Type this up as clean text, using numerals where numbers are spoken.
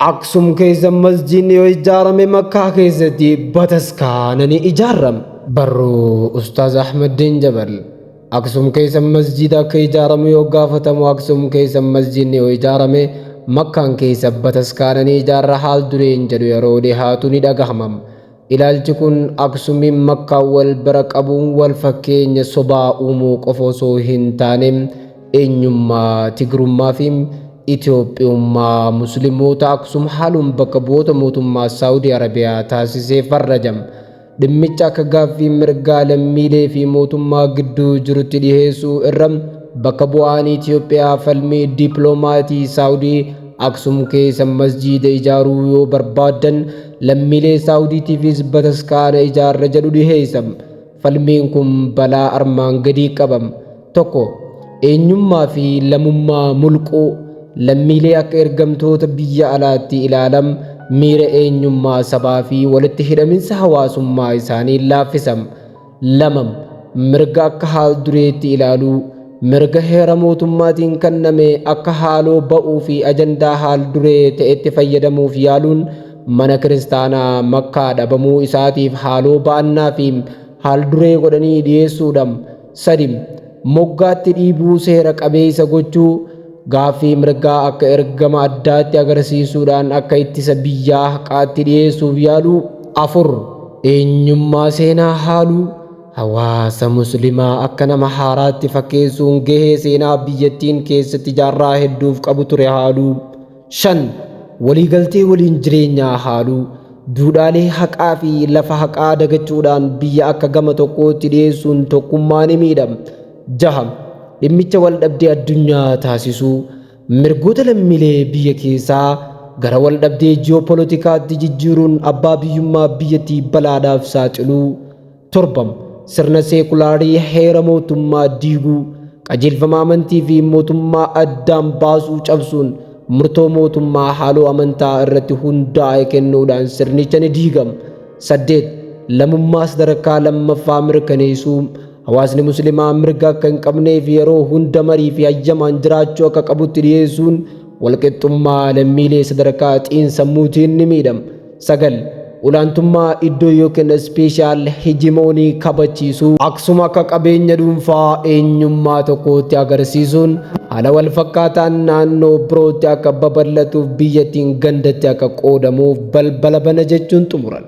Aksum keessa masjiidni yoo ijaarame Makkaa keessatti bataskaanani ijaarame. Barruu Ustaaz Ahmadiin Jabal. Aksum keessa masjiida akka ijaaramu yoo gaafatamu Aksum keessa masjiidni yoo ijaarame Makkaan keessa bataskaanani ijaarra haal dureen jedhu yeroo dhihaatu ni dhagahamam. Ilaalchi kun Aksumiin Makkaa wal bira qabuun wal fakkeenya sobaa uumuu qofa osoo hin taane eenyummaa Tigrummaa fi Itoophiyummaa Musliimoota Aksum haaluun bakka bu'oota mootummaa Saawudii Arabiyaa taasisee farrajam. Dhimmicha akka gaaffii mirgaa lammiilee fi mootummaa gidduu jirutti dhiheessuu irra bakka bu'aan Itoophiyaa falmii diippiloomatii Saawudii Aksum keessa masjiida ijaaruu yoo barbaadan lammiilee Saawudiitiifis bataskaana ijaarra jedhu dhiheessam. Falmiin kun balaa armaan gadii qabam. Tokko, eenyummaa fi lammummaa mulquu lammiilee akka ergamtoota biyya alaatti ilaalam miira eenyummaa sabaa fi walitti hidhaminsa hawaasummaa isaanii laaffisam. Lamam, mirga akka haal dureetti ilaaluu mirga heera mootummaatiin kenname akka haaloo ba'uu fi ajandaa haal duree ta'etti fayyadamuuf yaaluun mana kiristaanaa Makkaa dhabamuu isaatiif haaloo ba'annaa fi haal duree godhanii dhiyeessuudhaan. Sadim, moggaatti dhiibuu seera qabeessa gochuu gaaffii mirgaa akka ergama addaatti agarsiisuudhaan akka ittisa biyyaa haqaatti dhiyeessuuf yaaluu. Afur, eenyummaa seenaa haaluu hawaasa muslimaa akka nama haaraatti fakkeessuun gahee seenaa biyyattiin keessatti jaarraa hedduuf qabu ture haaluu. Shan, waliigaltee waliin jireenyaa haaluu duudhaalee haqaa fi lafa haqaa dagachuudhaan biyya akka gama tokkootti dhiyeessuun tokkummaa ni miidham. Jaha, dhimmicha wal dhabdee addunyaa taasisuu mirgoota lammiilee biyya keessaa gara wal dhabdee ji'opolitikaatti jijjiiruun abbaa biyyummaa biyyattii balaadhaaf saaxiluu. Torbam, sirna seekulaarii heera mootummaa diiguu qajeelfama amantii fi mootummaa addaan baasuu cabsuun murtoo mootummaa haaloo amantaa irratti hundaa'e kennuudhaan sirnicha ni diigam. Saddeet, lammummaa sadarkaa lammaffaa mirkaneessuu hawaasni muslimaa mirga akka hin qabneef yeroo hunda marii fi hayyamaan jiraachuu akka qabutti dhiyeessuun walqixxummaa lammiilee sadarkaa xiinsammuutiin ni miidham. Sagal, olaantummaa iddoo yookiin ispeeshaal hijimoonii kabachiisuu Aksum akka qabeenya dhuunfaa eenyummaa tokkootti agarsiisuun haala wal fakkaataan naannoo birootti akka babal'atuuf biyyattiin gandatti akka qoodamuuf balbala bana jechuun xumuran.